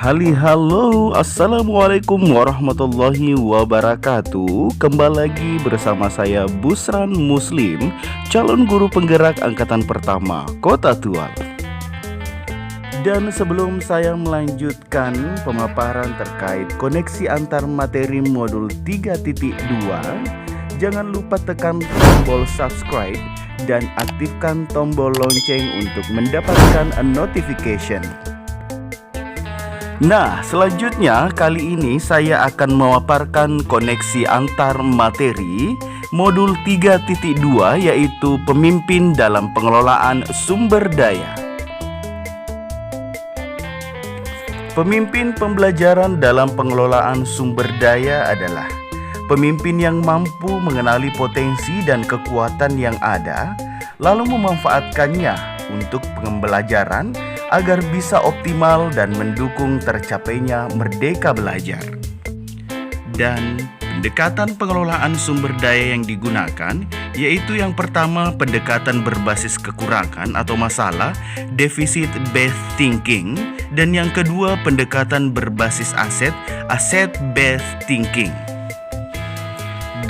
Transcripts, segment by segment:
Halo, assalamualaikum warahmatullahi wabarakatuh. Kembali lagi bersama saya Busran Muslim, calon guru penggerak angkatan pertama Kota Tual. Dan sebelum saya melanjutkan pemaparan terkait koneksi antar materi modul 3.2, jangan lupa tekan tombol subscribe dan aktifkan tombol lonceng untuk mendapatkan notification. Nah, selanjutnya kali ini saya akan memaparkan koneksi antar materi modul 3.2, yaitu pemimpin dalam pengelolaan sumber daya. Pemimpin pembelajaran dalam pengelolaan sumber daya adalah pemimpin yang mampu mengenali potensi dan kekuatan yang ada, lalu memanfaatkannya untuk pembelajaran agar bisa optimal dan mendukung tercapainya merdeka belajar. Dan pendekatan pengelolaan sumber daya yang digunakan yaitu yang pertama, pendekatan berbasis kekurangan atau masalah, deficit based thinking, dan yang kedua, pendekatan berbasis aset, asset based thinking.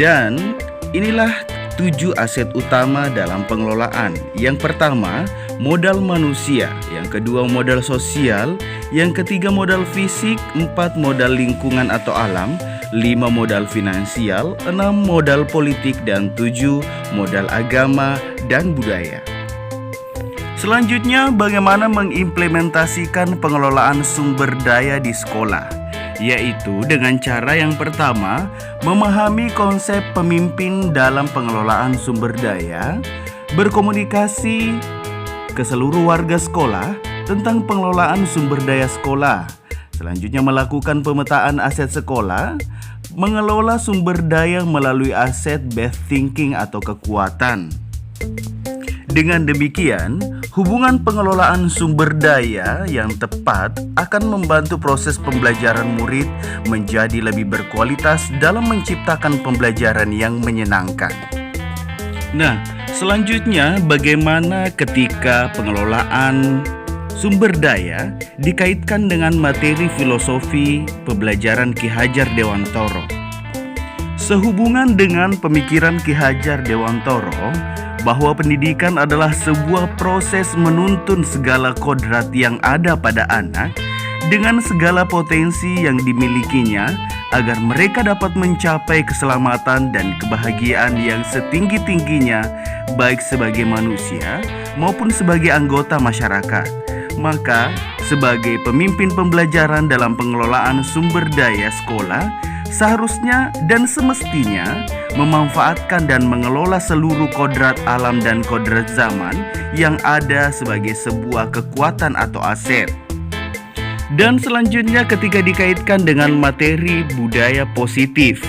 Dan inilah 7 aset utama dalam pengelolaan. Yang pertama, modal manusia. Yang kedua, modal sosial. Yang ketiga, modal fisik. 4, modal lingkungan atau alam. 5, modal finansial. 6, modal politik. Dan 7, modal agama dan budaya. Selanjutnya, bagaimana mengimplementasikan pengelolaan sumber daya di sekolah? Yaitu dengan cara yang pertama, memahami konsep pemimpin dalam pengelolaan sumber daya, berkomunikasi ke seluruh warga sekolah tentang pengelolaan sumber daya sekolah. Selanjutnya, melakukan pemetaan aset sekolah, mengelola sumber daya melalui aset based thinking atau kekuatan. Dengan demikian, hubungan pengelolaan sumber daya yang tepat akan membantu proses pembelajaran murid menjadi lebih berkualitas dalam menciptakan pembelajaran yang menyenangkan. Nah, selanjutnya bagaimana ketika pengelolaan sumber daya dikaitkan dengan materi filosofi pembelajaran Ki Hajar Dewantoro. Sehubungan dengan pemikiran Ki Hajar Dewantoro bahwa pendidikan adalah sebuah proses menuntun segala kodrat yang ada pada anak dengan segala potensi yang dimilikinya agar mereka dapat mencapai keselamatan dan kebahagiaan yang setinggi-tingginya baik sebagai manusia maupun sebagai anggota masyarakat. Maka, sebagai pemimpin pembelajaran dalam pengelolaan sumber daya sekolah, seharusnya dan semestinya memanfaatkan dan mengelola seluruh kodrat alam dan kodrat zaman yang ada sebagai sebuah kekuatan atau aset. Dan selanjutnya ketika dikaitkan dengan materi budaya positif.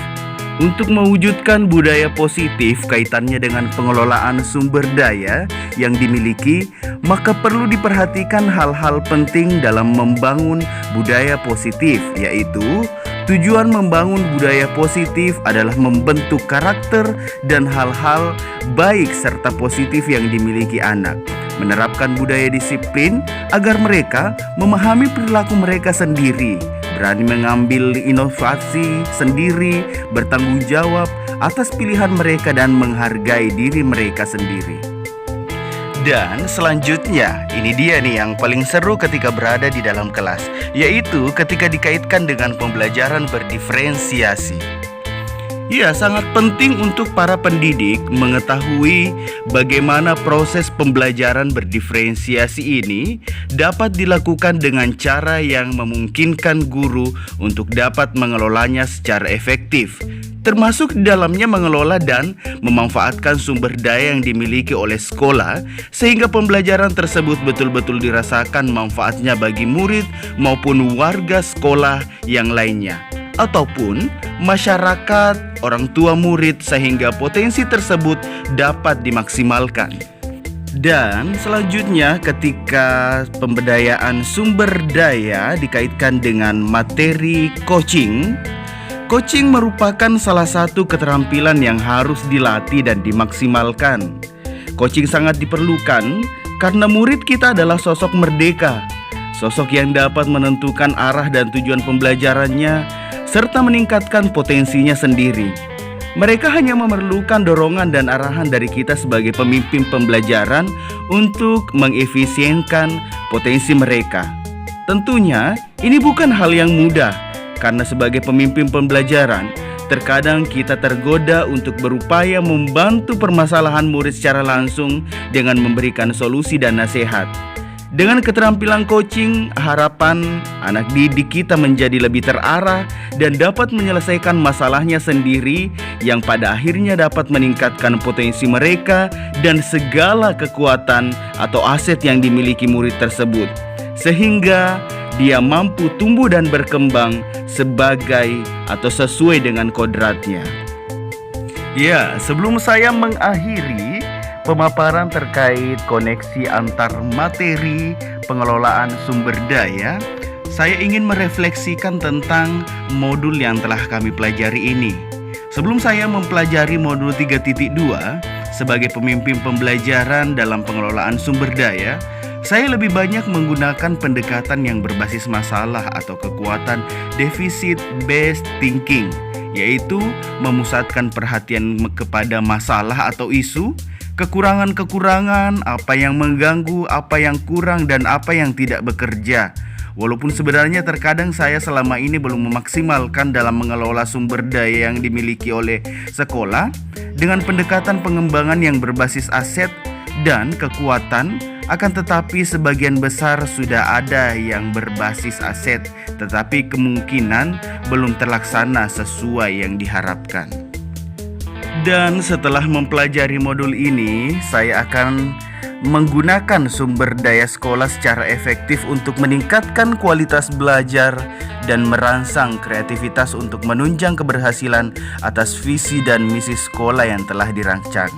Untuk mewujudkan budaya positif kaitannya dengan pengelolaan sumber daya yang dimiliki, maka perlu diperhatikan hal-hal penting dalam membangun budaya positif, yaitu tujuan membangun budaya positif adalah membentuk karakter dan hal-hal baik serta positif yang dimiliki anak. Menerapkan budaya disiplin agar mereka memahami perilaku mereka sendiri, berani mengambil inovasi sendiri, bertanggung jawab atas pilihan mereka dan menghargai diri mereka sendiri. Dan selanjutnya, ini dia nih yang paling seru ketika berada di dalam kelas, yaitu ketika dikaitkan dengan pembelajaran berdiferensiasi. Ya, sangat penting untuk para pendidik mengetahui bagaimana proses pembelajaran berdiferensiasi ini dapat dilakukan dengan cara yang memungkinkan guru untuk dapat mengelolanya secara efektif, termasuk di dalamnya mengelola dan memanfaatkan sumber daya yang dimiliki oleh sekolah sehingga pembelajaran tersebut betul-betul dirasakan manfaatnya bagi murid maupun warga sekolah yang lainnya ataupun masyarakat, orang tua murid sehingga potensi tersebut dapat dimaksimalkan. Dan selanjutnya ketika pemberdayaan sumber daya dikaitkan dengan materi coaching. Coaching merupakan salah satu keterampilan yang harus dilatih dan dimaksimalkan. Coaching sangat diperlukan karena murid kita adalah sosok merdeka. sosok yang dapat menentukan arah dan tujuan pembelajarannya, serta meningkatkan potensinya sendiri. Mereka hanya memerlukan dorongan dan arahan dari kita sebagai pemimpin pembelajaran untuk mengefisienkan potensi mereka. Tentunya, ini bukan hal yang mudah, karena sebagai pemimpin pembelajaran, terkadang kita tergoda untuk berupaya membantu permasalahan murid secara langsung dengan memberikan solusi dan nasihat. Dengan keterampilan coaching, harapan anak didik kita menjadi lebih terarah dan dapat menyelesaikan masalahnya sendiri, yang pada akhirnya dapat meningkatkan potensi mereka dan segala kekuatan atau aset yang dimiliki murid tersebut, sehingga dia mampu tumbuh dan berkembang sebagai atau sesuai dengan kodratnya. Ya, sebelum saya mengakhiri pemaparan terkait koneksi antar materi pengelolaan sumber daya, saya ingin merefleksikan tentang modul yang telah kami pelajari ini. Sebelum saya mempelajari modul 3.2 sebagai pemimpin pembelajaran dalam pengelolaan sumber daya, saya lebih banyak menggunakan pendekatan yang berbasis masalah atau kekuatan deficit based thinking, yaitu memusatkan perhatian kepada masalah atau isu, kekurangan-kekurangan, apa yang mengganggu, apa yang kurang, dan apa yang tidak bekerja. Walaupun sebenarnya terkadang saya selama ini belum memaksimalkan dalam mengelola sumber daya yang dimiliki oleh sekolah dengan pendekatan pengembangan yang berbasis aset dan kekuatan, akan tetapi sebagian besar sudah ada yang berbasis aset, tetapi kemungkinan belum terlaksana sesuai yang diharapkan. Dan setelah mempelajari modul ini, saya akan menggunakan sumber daya sekolah secara efektif untuk meningkatkan kualitas belajar dan merangsang kreativitas untuk menunjang keberhasilan atas visi dan misi sekolah yang telah dirancang.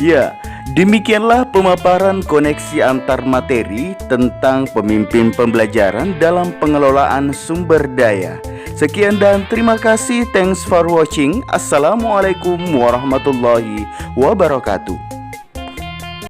Ya, demikianlah pemaparan koneksi antar materi tentang pemimpin pembelajaran dalam pengelolaan sumber daya. Sekian dan terima kasih. Thanks for watching. Assalamualaikum warahmatullahi wabarakatuh.